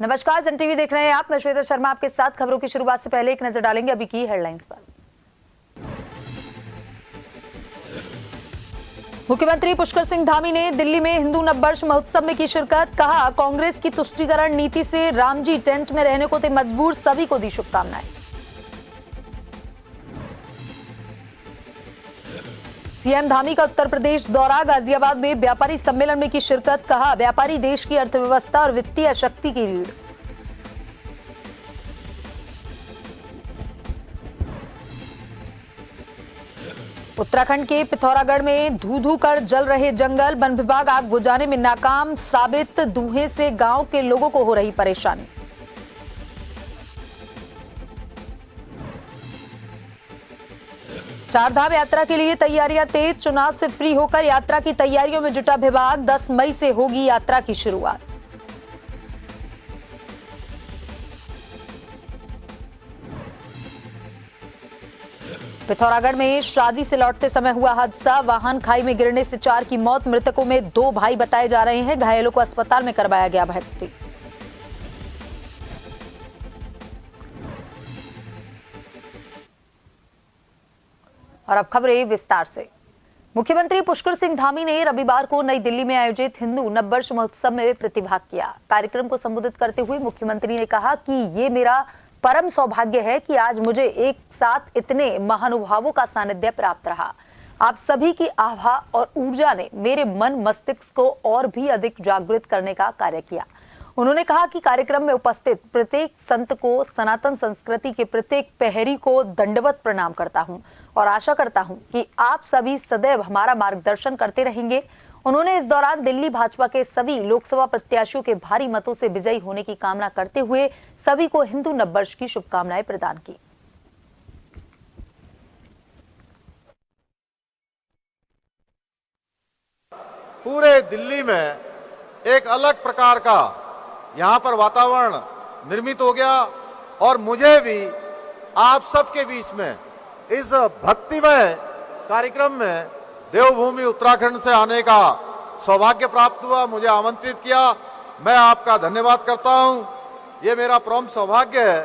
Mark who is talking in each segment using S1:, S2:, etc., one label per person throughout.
S1: नमस्कार, जन टीवी देख रहे हैं आप। मैं श्वेता शर्मा आपके साथ। खबरों की शुरुआत से पहले एक नजर डालेंगे अभी की हेडलाइंस पर। मुख्यमंत्री पुष्कर सिंह धामी ने दिल्ली में हिंदू नववर्ष महोत्सव में की शिरकत। कहा, कांग्रेस की तुष्टीकरण नीति से रामजी टेंट में रहने को थे मजबूर, सभी को दी शुभकामनाएं। सीएम धामी का उत्तर प्रदेश दौरा। गाजियाबाद में व्यापारी सम्मेलन में की शिरकत। कहा, व्यापारी देश की अर्थव्यवस्था और वित्तीय शक्ति की रीढ़। उत्तराखंड के पिथौरागढ़ में धू धू कर जल रहे जंगल। वन विभाग आग बुझाने में नाकाम साबित। धुएं से गांव के लोगों को हो रही परेशानी। चारधाम यात्रा के लिए तैयारियां तेज। चुनाव से फ्री होकर यात्रा की तैयारियों में जुटा विभाग। 10 मई से होगी यात्रा की शुरुआत। पिथौरागढ़ में शादी से लौटते समय हुआ हादसा। वाहन खाई में गिरने से 4 की मौत। मृतकों में 2 भाई बताए जा रहे हैं। घायलों को अस्पताल में करवाया गया भर्ती। और अब खबरें विस्तार से। मुख्यमंत्री पुष्कर सिंह धामी ने रविवार को नई दिल्ली में आयोजित हिंदू नववर्ष महोत्सव में प्रतिभाग किया। कार्यक्रम को संबोधित करते हुए मुख्यमंत्री ने कहा कि ये मेरा परम सौभाग्य है कि आज मुझे एक साथ इतने महानुभावों का सानिध्य प्राप्त रहा। आप सभी की आभा और ऊर्जा ने मेरे मन मस्तिष्क को और भी अधिक जागृत करने का कार्य किया। उन्होंने कहा कि कार्यक्रम में उपस्थित प्रत्येक संत को, सनातन संस्कृति के प्रत्येक प्रहरी को दंडवत प्रणाम करता हूं और आशा करता हूं कि आप सभी सदैव हमारा मार्गदर्शन करते रहेंगे। उन्होंने इस दौरान दिल्ली भाजपा के सभी लोकसभा प्रत्याशियों के भारी मतों से विजयी होने की कामना करते हुए सभी को हिंदू नववर्ष की शुभकामनाएं प्रदान की।
S2: पूरे दिल्ली में एक अलग प्रकार का यहाँ पर वातावरण निर्मित हो गया और मुझे भी आप सबके बीच में इस भक्तिमय कार्यक्रम में देवभूमि उत्तराखंड से आने का सौभाग्य प्राप्त हुआ। मुझे आमंत्रित किया, मैं आपका धन्यवाद करता हूं। ये मेरा परम सौभाग्य है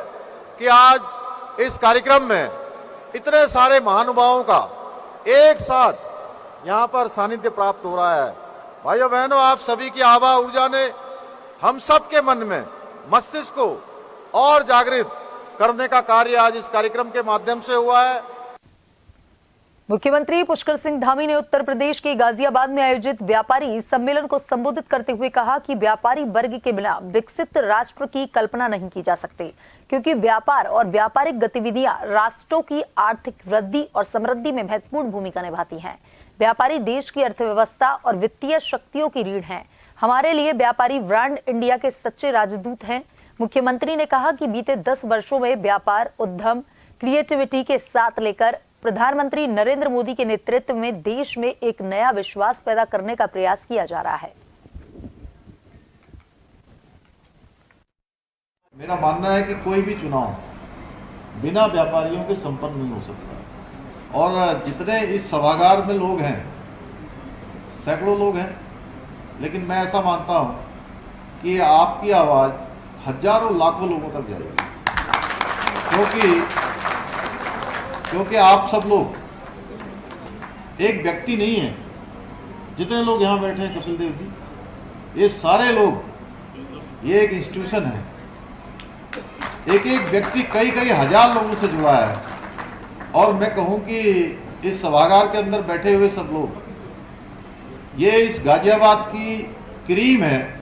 S2: कि आज इस कार्यक्रम में इतने सारे महानुभावों का एक साथ यहाँ पर सानिध्य प्राप्त हो रहा है। भाइयों बहनों, आप सभी की आभा ऊर्जा ने हम सब के मन में, मस्तिष्क को और जागृत करने का कार्य आज इस कार्यक्रम के माध्यम से हुआ है।
S1: मुख्यमंत्री पुष्कर सिंह धामी ने उत्तर प्रदेश के गाजियाबाद में आयोजित व्यापारी सम्मेलन को संबोधित करते हुए कहा कि व्यापारी वर्ग के बिना विकसित राष्ट्र की कल्पना नहीं की जा सकती, क्योंकि व्यापार और व्यापारिक गतिविधियां राष्ट्रों की आर्थिक वृद्धि और समृद्धि में महत्वपूर्ण भूमिका निभाती हैं। व्यापारी देश की अर्थव्यवस्था और वित्तीय शक्तियों की रीढ़ हैं। हमारे लिए व्यापारी ब्रांड इंडिया के सच्चे राजदूत हैं। मुख्यमंत्री ने कहा कि बीते 10 वर्षों में व्यापार, उद्यम, क्रिएटिविटी के साथ लेकर प्रधानमंत्री नरेंद्र मोदी के नेतृत्व में देश में एक नया विश्वास पैदा करने का प्रयास किया जा रहा है।
S3: मेरा मानना है कि कोई भी चुनाव बिना व्यापारियों के संपन्न नहीं हो सकता। और जितने इस सभागार में लोग हैं, सैकड़ों लोग हैं, लेकिन मैं ऐसा मानता हूं कि आपकी आवाज हजारों लाखों लोगों तक जाएगी, क्योंकि आप सब लोग एक व्यक्ति नहीं है। जितने लोग यहाँ बैठे हैं, कपिल देव जी, ये सारे लोग, ये एक इंस्टीट्यूशन है। एक एक व्यक्ति कई कई हजार लोगों से जुड़ा है। और मैं कहूँ कि इस सभागार के अंदर बैठे हुए सब लोग, ये इस गाजियाबाद की क्रीम है।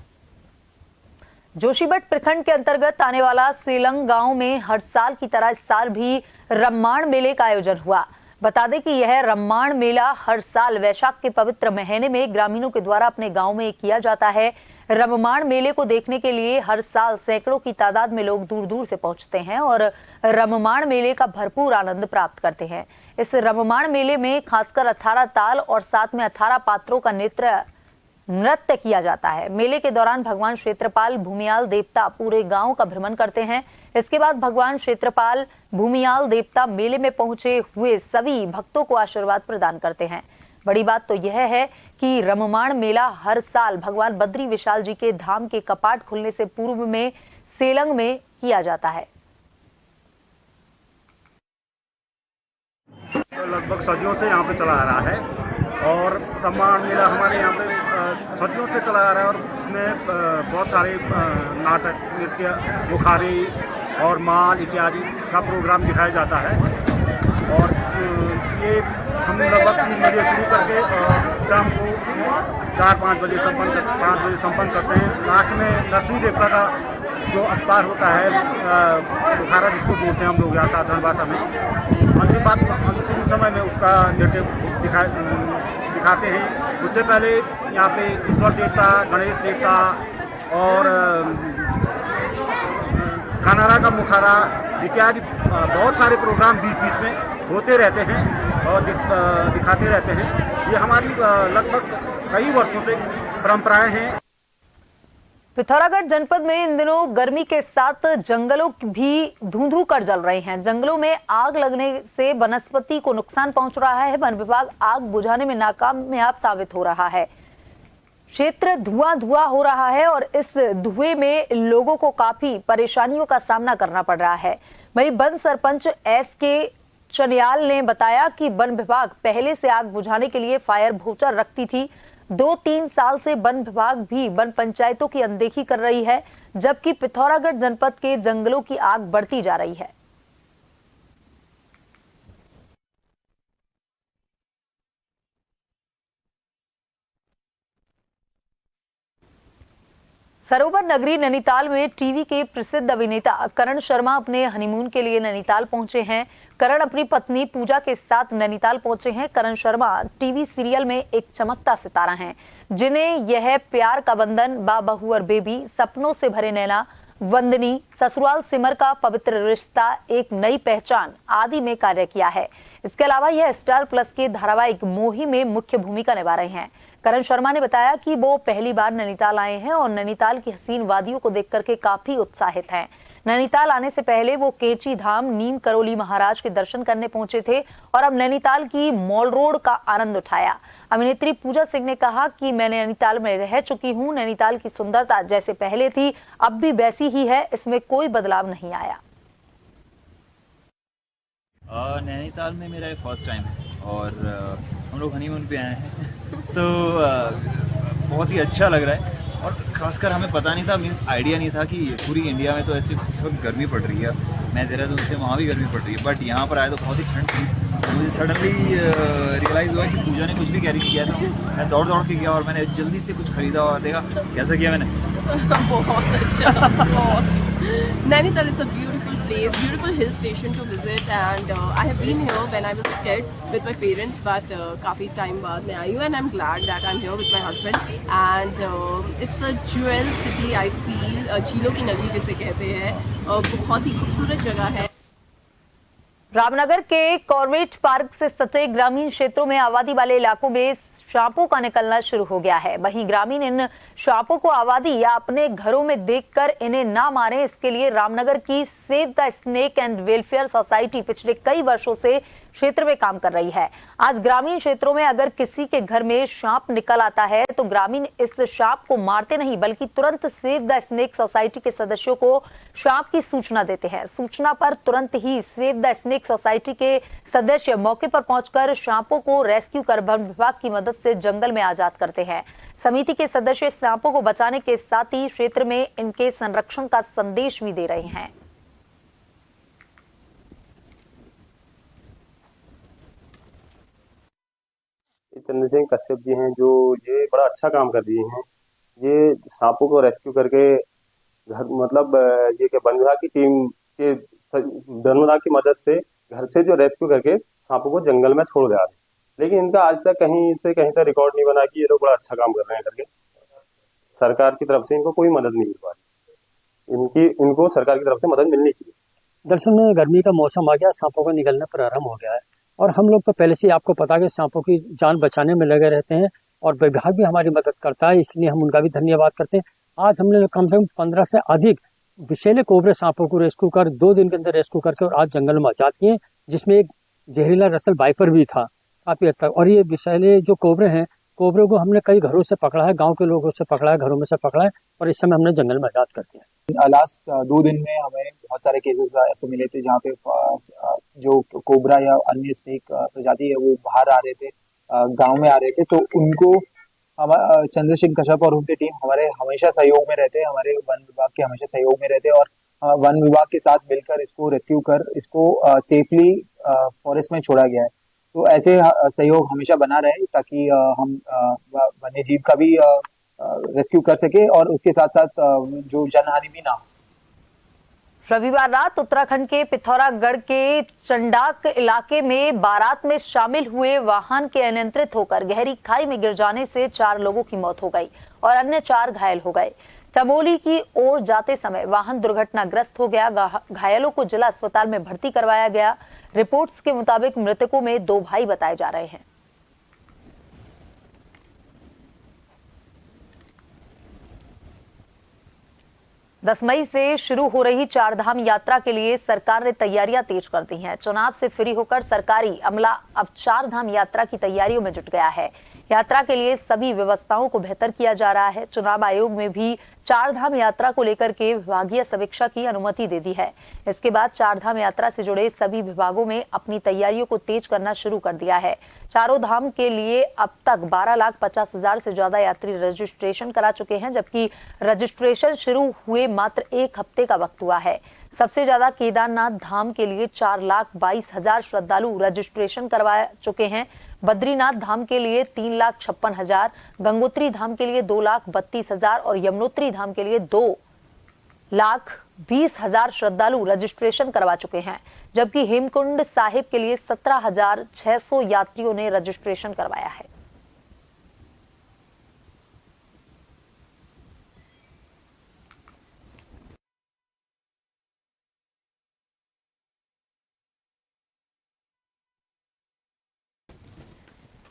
S1: जोशीमठ प्रखंड के अंतर्गत आने वाला सेलंग गांव में हर साल की तरह इस साल भी रम्माण मेले का आयोजन हुआ। बता दें कि यह रम्माण मेला हर साल वैशाख के पवित्र महीने में ग्रामीणों के द्वारा अपने गांव में किया जाता है। रम्माण मेले को देखने के लिए हर साल सैकड़ों की तादाद में लोग दूर दूर से पहुंचते हैं और रम्माण मेले का भरपूर आनंद प्राप्त करते हैं। इस रम्माण मेले में खासकर 18 ताल और साथ में 18 पात्रों का नृत्य किया जाता है। मेले के दौरान भगवान क्षेत्रपाल भूमियाल देवता पूरे गांव का भ्रमण करते हैं। इसके बाद भगवान क्षेत्रपाल भूमियाल देवता मेले में पहुंचे हुए सभी भक्तों को आशीर्वाद प्रदान करते हैं। बड़ी बात तो यह है कि रममाण मेला हर साल भगवान बद्री विशाल जी के धाम के कपाट खुलने से पूर्व में सेलंग में किया जाता है।
S4: लगभग सदियों से यहाँ पे चला आ रहा है और रममाण मेला हमारे यहाँ पे सदियों से चला आ रहा है और उसमें बहुत सारे नाटक, नृत्य, मुखारी और माल इत्यादि का प्रोग्राम दिखाया जाता है। और ये हम लगभग 3 बजे शुरू करके शाम को 4-5 बजे संपन्न करते हैं। लास्ट में नरसिंह देवता का जो अवतार होता है, मुखारा जिसको बोलते हैं हम लोग यहाँ साधारण भाषा में, अंतिम समय में उसका नृत्य दिखाते हैं। उससे पहले यहाँ पे ईश्वर देवता, गणेश देवता और खानारा का मुखारा इत्यादि बहुत सारे प्रोग्राम बीच बीच में होते रहते हैं और दिखाते रहते हैं। ये हमारी लगभग कई वर्षों से परंपराएं हैं।
S1: पिथौरागढ़ जनपद में इन दिनों गर्मी के साथ जंगलों भी धुंधु कर जल रहे हैं। जंगलों में आग लगने से वनस्पति को नुकसान पहुंच रहा है। वन विभाग आग बुझाने में नाकामयाब साबित हो रहा है। क्षेत्र धुआं हो रहा है और इस धुएं में लोगों को काफी परेशानियों का सामना करना पड़ रहा है। वहीं वन सरपंच SK चनियाल ने बताया कि वन विभाग पहले से आग बुझाने के लिए फायर वोचर रखती थी। 2-3 साल से वन विभाग भी वन पंचायतों की अनदेखी कर रही है, जबकि पिथौरागढ़ जनपद के जंगलों की आग बढ़ती जा रही है। सरोवर नगरी नैनीताल में टीवी के प्रसिद्ध अभिनेता करण शर्मा अपने हनीमून के लिए नैनीताल पहुंचे हैं। करण अपनी पत्नी पूजा के साथ नैनीताल पहुंचे हैं। करण शर्मा टीवी सीरियल में एक चमकता सितारा हैं, जिन्हें यह प्यार का बंधन, बा बहू और बेबी, सपनों से भरे नैना, वंदनी, ससुराल सिमर का पवित्र रिश्ता, एक नई पहचान आदि में कार्य किया है। इसके अलावा यह स्टार प्लस के धारावाहिक मोही में मुख्य भूमिका निभा रहे हैं। करण शर्मा ने बताया कि वो पहली बार नैनीताल आए हैं और नैनीताल की हसीन वादियों को देख करके काफी उत्साहित हैं। नैनीताल आने से पहले वो केची धाम, नीम करोली महाराज के दर्शन करने पहुंचे थे और अब नैनीताल की मॉल रोड का आनंद उठाया। अभिनेत्री पूजा सिंह ने कहा कि मैं नैनीताल में रह चुकी हूं। नैनीताल की सुंदरता जैसे पहले थी अब भी वैसी ही है, इसमें कोई बदलाव नहीं आया।
S5: नैनीताल में मेरा फर्स्ट टाइम है और हम लोग हनीमून पे आए हैं तो बहुत ही अच्छा लग रहा है। और खासकर हमें पता नहीं था, मीन्स आइडिया नहीं था कि पूरी इंडिया में तो ऐसे इस वक्त गर्मी पड़ रही है। मैं देहरादून से वहाँ भी गर्मी पड़ रही है, बट यहाँ पर आए तो बहुत ही ठंड थी। तो मुझे सडनली रियलाइज़ हुआ कि पूजा ने कुछ भी कैरी किया था। मैं दौड़ के गया और मैंने जल्दी से कुछ खरीदा और देखा कैसा किया मैंने।
S6: बहुत अच्छा। Nainital is a beautiful place, beautiful hill station to visit, and I have been here when I was a kid with my parents, but काफ़ी टाइम बाद मैं आई हूँ and I'm glad that I'm here with my husband, and it's a jewel city I feel, झीलों की नगरी जिसे कहते हैं, बहुत ही खूबसूरत जगह है।
S1: रामनगर के कॉर्बेट पार्क से सटे ग्रामीण क्षेत्रों में आबादी वाले इलाकों में सांपों का निकलना शुरू हो गया है। वहीं ग्रामीण इन सांपों को आबादी या अपने घरों में देखकर इन्हें ना मारें, इसके लिए रामनगर की save the snake and welfare society पिछले कई वर्षों से क्षेत्र में काम कर रही है। आज ग्रामीण क्षेत्रों में अगर किसी के घर में सांप निकल आता है तो ग्रामीण इस सांप को मारते नहीं बल्कि तुरंत सेव द स्नेक सोसाइटी के सदस्यों को सांप की सूचना देते हैं। सूचना पर तुरंत ही सेव द स्नेक सोसाइटी के सदस्य मौके पर पहुंचकर सांपों को रेस्क्यू कर वन विभाग की मदद से जंगल में आजाद करते हैं। समिति के सदस्य सांपों को बचाने के साथ ही क्षेत्र में इनके संरक्षण का संदेश भी दे रहे हैं।
S7: चंद्र सिंह कश्यप जी हैं जो ये बड़ा अच्छा काम कर रही हैं। ये सांपों को रेस्क्यू करके घर मतलब ये के वन विभाग की टीम के वन विभाग की मदद से घर से जो रेस्क्यू करके सांपों को जंगल में छोड़ दिया, लेकिन इनका आज तक कहीं से कहीं तक रिकॉर्ड नहीं बना कि ये लोग बड़ा अच्छा काम कर रहे हैं करके। सरकार की तरफ से इनको कोई मदद नहीं मिल पा रही। इनको सरकार की तरफ से मदद मिलनी चाहिए।
S8: दरअसल में गर्मी का मौसम आ गया, सांपों का निकलना प्रारंभ हो गया है और हम लोग तो पहले से आपको पता है कि सांपों की जान बचाने में लगे रहते हैं और विभाग भी हमारी मदद करता है, इसलिए हम उनका भी धन्यवाद करते हैं। आज हमने कम से कम 15 से अधिक विषैले कोबरे सांपों को रेस्क्यू कर 2 दिन के अंदर रेस्क्यू करके और आज जंगल में आजाद किए, जिसमें एक जहरीला रसल वाइपर भी था काफी हद तक। और ये विषैले जो कोबरे हैं कोबरे को हमने कई घरों से पकड़ा है, गांव के लोगों से पकड़ा है, घरों में से पकड़ा है, और इस समय हमने जंगल में आजाद कर दिया।
S9: लास्ट 2 दिन में हमें बहुत सारे केसेस ऐसे मिले थे जहाँ पे जो कोबरा या अन्य स्नेक प्रजाति है वो बाहर आ रहे थे, गांव में आ रहे थे, तो उनको हम चंद्रशेखर कश्यप और उनकी टीम हमारे हमेशा सहयोग में रहते हैं, हमारे वन विभाग के हमेशा सहयोग में रहते हैं, और वन विभाग के साथ मिलकर इसको रेस्क्यू कर इसको सेफली फॉरेस्ट में छोड़ा गया है। तो ऐसे सहयोग हमेशा बना रहे ताकि हम वन्य जीव का भी रेस्क्यू कर सके और उसके साथ साथ जो जनहानि भी ना हो।
S1: रविवार रात उत्तराखंड के पिथौरागढ़ के चंडाक इलाके में बारात में शामिल हुए वाहन के अनियंत्रित होकर गहरी खाई में गिर जाने से 4 लोगों की मौत हो गई और अन्य 4 घायल हो गए। चमोली की ओर जाते समय वाहन दुर्घटनाग्रस्त हो गया। घायलों को जिला अस्पताल में भर्ती करवाया गया। रिपोर्ट्स के मुताबिक मृतकों में 2 भाई बताए जा रहे हैं। दस मई से शुरू हो रही 4 धाम यात्रा के लिए सरकार ने तैयारियां तेज कर दी हैं। चुनाव से फ्री होकर सरकारी अमला अब 4 धाम यात्रा की तैयारियों में जुट गया है। यात्रा के लिए सभी व्यवस्थाओं को बेहतर किया जा रहा है। चुनाव आयोग में भी 4 धाम यात्रा को लेकर के विभागीय समीक्षा की अनुमति दे दी है। इसके बाद 4 धाम यात्रा से जुड़े सभी विभागों में अपनी तैयारियों को तेज करना शुरू कर दिया है। चारों धाम के लिए अब तक 12,50,000 से ज्यादा यात्री रजिस्ट्रेशन करा चुके हैं, जबकि रजिस्ट्रेशन शुरू हुए मात्र 1 हफ्ते का वक्त हुआ है। सबसे ज्यादा केदारनाथ धाम के लिए 4,22,000 श्रद्धालु रजिस्ट्रेशन करवा चुके हैं। बद्रीनाथ धाम के लिए 3,56,000, गंगोत्री धाम के लिए 2,32,000 और यमुनोत्री धाम के लिए 2,20,000 श्रद्धालु रजिस्ट्रेशन करवा चुके हैं, जबकि हेमकुंड साहिब के लिए 17,600 यात्रियों ने रजिस्ट्रेशन करवाया है।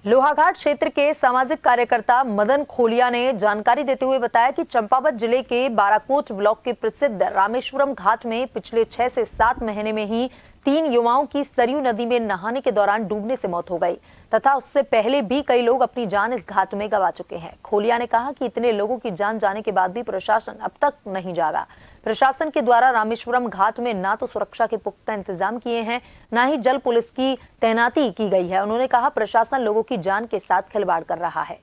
S1: लोहाघाट क्षेत्र के सामाजिक कार्यकर्ता मदन खोलिया ने जानकारी देते हुए बताया कि चंपावत जिले के बाराकोट ब्लॉक के प्रसिद्ध रामेश्वरम घाट में पिछले 6 से 7 महीने में ही 3 युवाओं की सरयू नदी में नहाने के दौरान डूबने से मौत हो गई तथा उससे पहले भी कई लोग अपनी जान इस घाट में गंवा चुके हैं। खोलिया ने कहा कि इतने लोगों की जान जाने के बाद भी प्रशासन अब तक नहीं जागा। प्रशासन के द्वारा रामेश्वरम घाट में ना तो सुरक्षा के पुख्ता इंतजाम किए हैं, ना ही जल पुलिस की तैनाती की गई है। उन्होंने कहा प्रशासन लोगों की जान के साथ खिलवाड़ कर रहा है।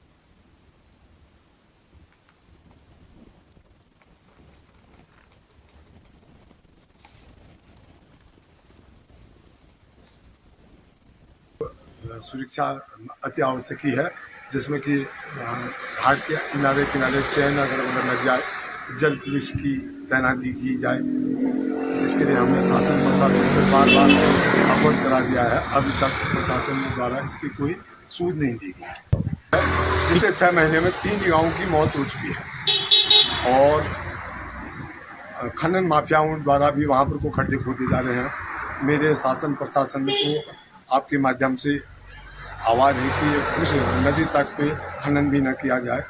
S10: सुरक्षा अति आवश्यक है, जिसमें कि घाट के किनारे किनारे चैन अगर लग जाए, जल पुलिस की तैनाती की जाए, जिसके लिए हमने शासन प्रशासन को बार बार अवगत करा दिया है। अभी तक प्रशासन द्वारा इसकी कोई सूझ नहीं दी गई है। पिछले 6 महीने में 3 युवाओं की मौत हो चुकी है और खनन माफियाओं द्वारा भी वहाँ पर को खड्डे खोदे जा रहे हैं। मेरे शासन प्रशासन को आपके माध्यम से आवाज़ है कि उस नदी तट पे खनन भी न किया जाए।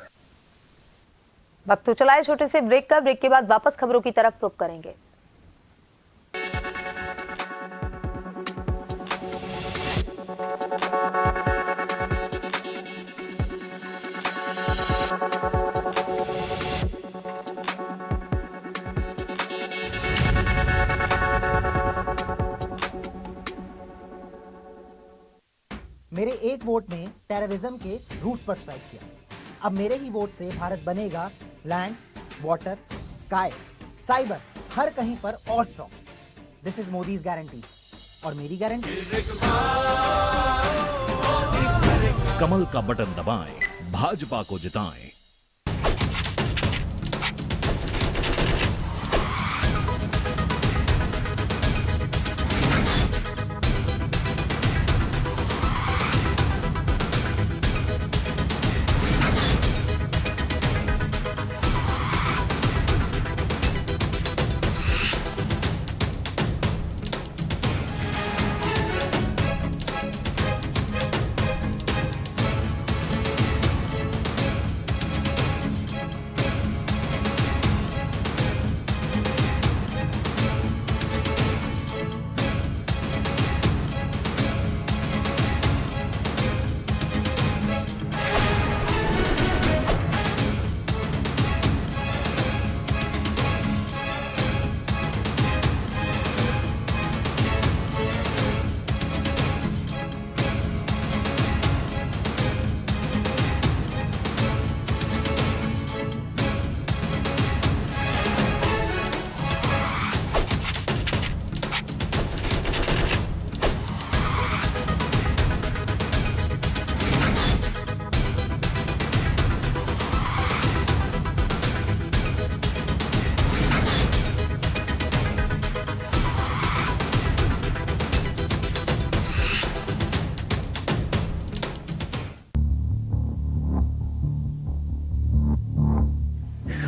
S1: वक्त चलाए छोटे से ब्रेक का। ब्रेक के बाद वापस खबरों की तरफ रुख करेंगे।
S11: मेरे एक वोट ने टेररिज्म के रूट्स पर स्ट्राइक किया। अब मेरे ही वोट से भारत बनेगा लैंड, वाटर, स्काई, साइबर, हर कहीं पर और strong. This is Modi's guarantee और मेरी गारंटी।
S12: कमल का बटन दबाएं, भाजपा को जिताएं।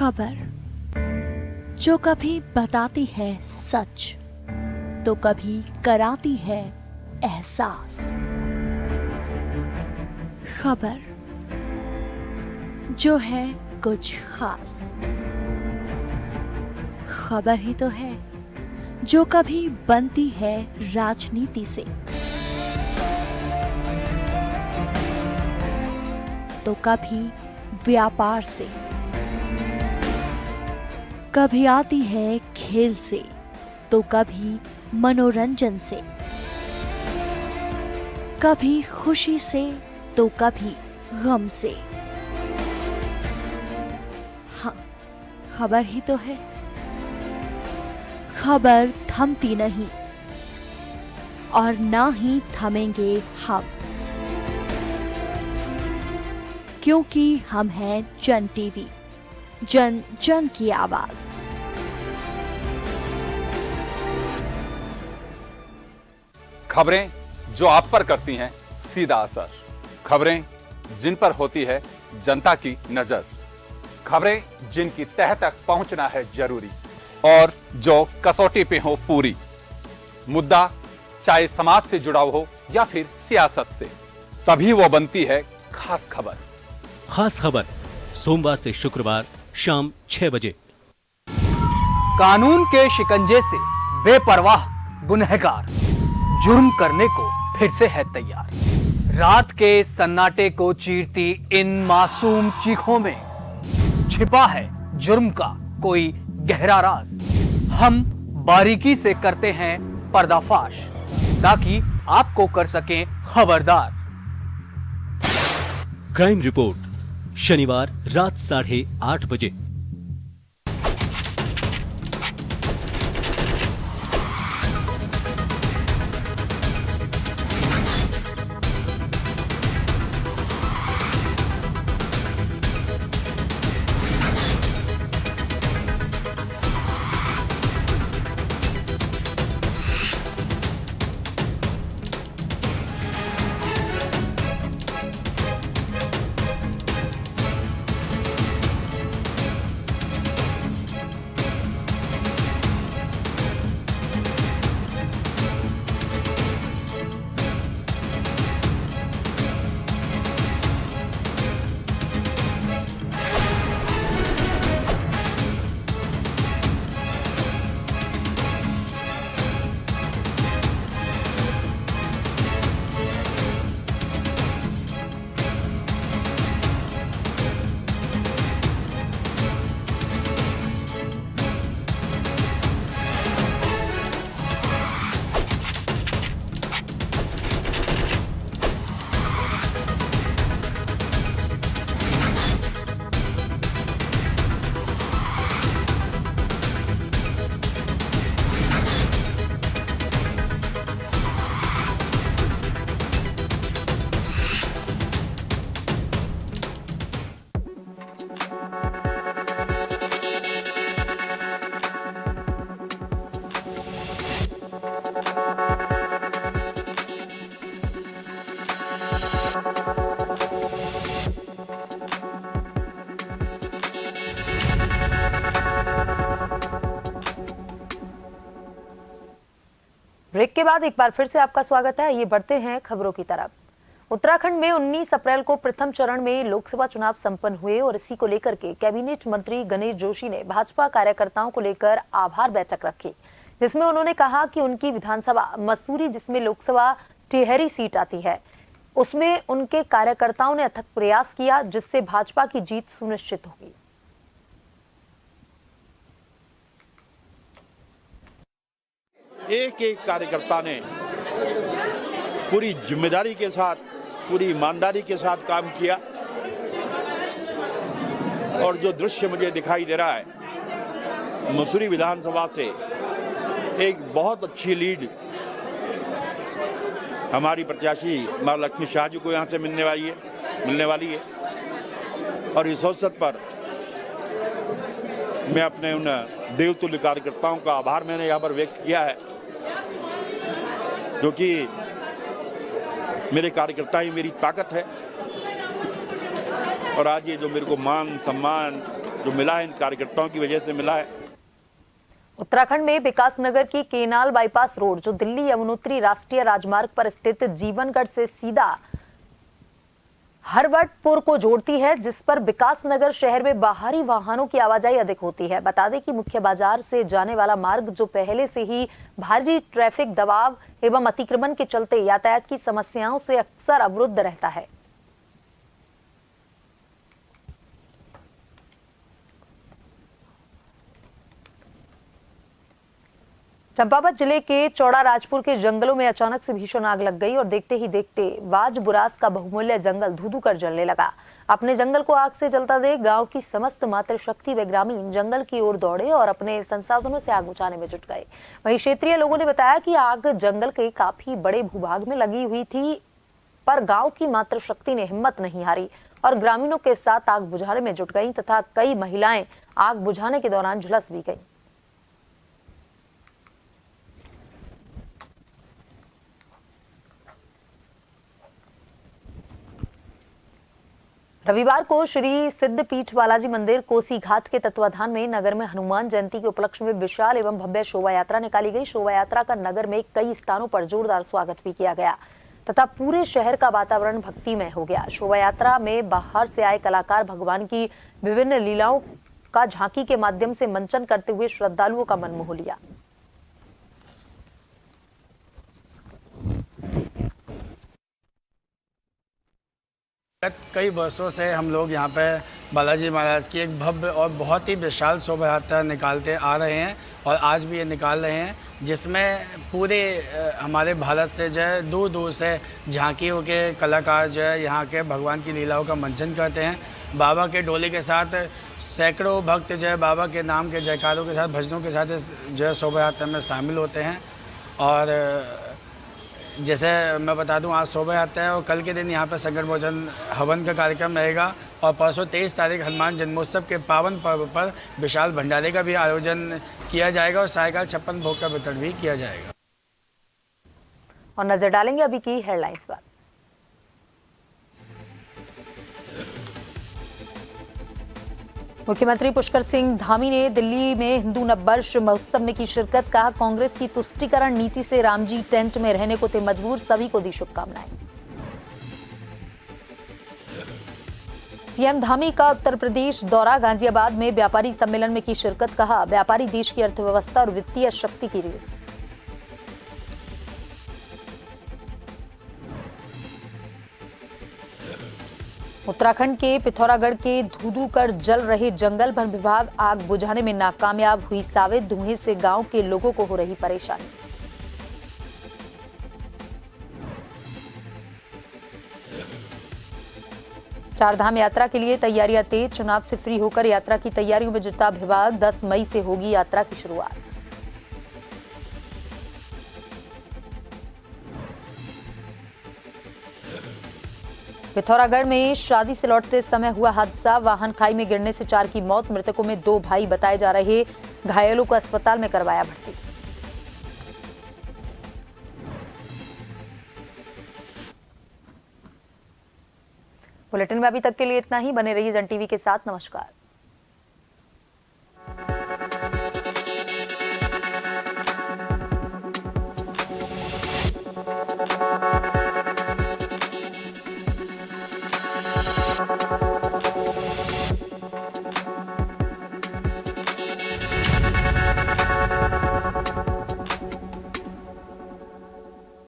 S13: खबर जो कभी बताती है सच तो कभी कराती है एहसास। खबर जो है कुछ खास। खबर ही तो है जो कभी बनती है राजनीति से तो कभी व्यापार से, कभी आती है खेल से तो कभी मनोरंजन से, कभी खुशी से तो कभी गम से। हाँ, खबर ही तो है। खबर थमती नहीं और ना ही थमेंगे हम, क्योंकि हम हैं जन टीवी, जन जन की आवाज।
S14: खबरें जो आप पर करती हैं सीधा असर, खबरें जिन पर होती है जनता की नजर, खबरें जिनकी तह तक पहुंचना है जरूरी और जो कसौटी पे हो पूरी। मुद्दा चाहे समाज से जुड़ा हो या फिर सियासत से, तभी वो बनती है खास खबर।
S15: खास खबर सोमवार से शुक्रवार शाम 6 बजे।
S16: कानून के शिकंजे से बेपरवाह गुनहगार जुर्म करने को फिर से है तैयार। रात के सन्नाटे को चीरती इन मासूम चीखों में छिपा है जुर्म का कोई गहरा राज। हम बारीकी से करते हैं पर्दाफाश ताकि आपको कर सकें खबरदार।
S15: क्राइम रिपोर्ट शनिवार रात 8:30 बजे।
S1: ब्रेक के बाद एक बार फिर से आपका स्वागत है। ये बढ़ते हैं खबरों की तरफ। उत्तराखंड में 19 अप्रैल को प्रथम चरण में लोकसभा चुनाव संपन्न हुए और इसी को लेकर के कैबिनेट मंत्री गणेश जोशी ने भाजपा कार्यकर्ताओं को लेकर आभार बैठक रखी, जिसमें उन्होंने कहा कि उनकी विधानसभा मसूरी, जिसमें लोकसभा टिहरी सीट आती है, उसमें उनके कार्यकर्ताओं ने अथक प्रयास किया जिससे भाजपा की जीत सुनिश्चित होगी।
S17: एक एक कार्यकर्ता ने पूरी जिम्मेदारी के साथ, पूरी ईमानदारी के साथ काम किया और जो दृश्य मुझे दिखाई दे रहा है, मसूरी विधानसभा से एक बहुत अच्छी लीड हमारी प्रत्याशी महालक्ष्मी शाह जी को यहाँ से मिलने वाली है और इस अवसर पर मैं अपने उन देवतुल्य कार्यकर्ताओं का आभार मैंने यहाँ पर व्यक्त किया है, क्योंकि मेरे कार्यकर्ता ही मेरी ताकत है। और आज ये जो मेरे को मान सम्मान जो मिला है इन कार्यकर्ताओं की वजह से मिला है।
S1: उत्तराखंड में विकास नगर की केनाल बाईपास रोड जो दिल्ली यमुनोत्री राष्ट्रीय राजमार्ग पर स्थित जीवनगढ़ से सीधा हरवटपुर को जोड़ती है, जिस पर विकास नगर शहर में बाहरी वाहनों की आवाजाही अधिक होती है। बता दें कि मुख्य बाजार से जाने वाला मार्ग जो पहले से ही भारी ट्रैफिक दबाव एवं अतिक्रमण के चलते यातायात की समस्याओं से अक्सर अवरुद्ध रहता है। चंपावत जिले के चौड़ा राजपुर के जंगलों में अचानक से भीषण आग लग गई और देखते ही देखते वाज बुरास का बहुमूल्य जंगल धू-धू कर जलने लगा। अपने जंगल को आग से जलता देख गांव की समस्त मातृशक्ति व ग्रामीण जंगल की ओर दौड़े और अपने संसाधनों से आग बुझाने में जुट गए। वहीं क्षेत्रीय लोगों ने बताया कि आग जंगल के काफी बड़े भूभाग में लगी हुई थी, पर गाँव की मातृशक्ति ने हिम्मत नहीं हारी और ग्रामीणों के साथ आग बुझाने में जुट गई तथा कई महिलाएं आग बुझाने के दौरान झुलस भी गई। रविवार को श्री सिद्ध पीठ बालाजी मंदिर कोसी घाट के तत्वाधान में नगर में हनुमान जयंती के उपलक्ष्य में विशाल एवं भव्य शोभा यात्रा निकाली गई। शोभा यात्रा का नगर में कई स्थानों पर जोरदार स्वागत भी किया गया तथा पूरे शहर का वातावरण भक्तिमय हो गया। शोभा यात्रा में बाहर से आए कलाकार भगवान की विभिन्न लीलाओं का झांकी के माध्यम से मंचन करते हुए श्रद्धालुओं का मन मोह लिया।
S18: कई वर्षों से हम लोग यहाँ पे बालाजी महाराज की एक भव्य और बहुत ही विशाल शोभा यात्रा निकालते आ रहे हैं और आज भी ये निकाल रहे हैं, जिसमें पूरे हमारे भारत से जो है दूर दूर से झांकियों के कलाकार जो है यहाँ के भगवान की लीलाओं का मंचन करते हैं। बाबा के डोले के साथ सैकड़ों भक्त जो है बाबा के नाम के जयकारों के साथ भजनों के साथ जो है शोभा यात्रा में शामिल होते हैं। और जैसे मैं बता दूं, आज शोभा यात्रा है और कल के दिन यहाँ पर संकट मोचन हवन का कार्यक्रम रहेगा और परसों 23 तारीख हनुमान जन्मोत्सव के पावन पर्व पर विशाल भंडारे का भी आयोजन किया जाएगा और सायकाल 56 भोग का वितरण भी किया जाएगा।
S1: और नजर डालेंगे अभी की हेडलाइंस पर। मुख्यमंत्री पुष्कर सिंह धामी ने दिल्ली में हिंदू नववर्ष महोत्सव में की शिरकत। कहा, कांग्रेस की तुष्टीकरण नीति से रामजी टेंट में रहने को थे मजबूर, सभी को दी शुभकामनाएं। सीएम धामी का उत्तर प्रदेश दौरा, गाजियाबाद में व्यापारी सम्मेलन में की शिरकत। कहा, व्यापारी देश की अर्थव्यवस्था और वित्तीय शक्ति की रीढ़। उत्तराखंड के पिथौरागढ़ के धू-धू कर जल रहे जंगल, वन विभाग आग बुझाने में नाकामयाब हुई साबित। धुएं से गांव के लोगों को हो रही परेशानी। चारधाम यात्रा के लिए तैयारियां तेज, चुनाव से फ्री होकर यात्रा की तैयारियों में जुटा विभाग। 10 मई से होगी यात्रा की शुरुआत। पिथौरागढ़ में शादी से लौटते समय हुआ हादसा, वाहन खाई में गिरने से 4 की मौत। मृतकों में 2 भाई बताए जा रहे, घायलों को अस्पताल में करवाया भर्ती। बुलेटिन में अभी तक के लिए इतना ही। बने रहिए जन टीवी के साथ। नमस्कार।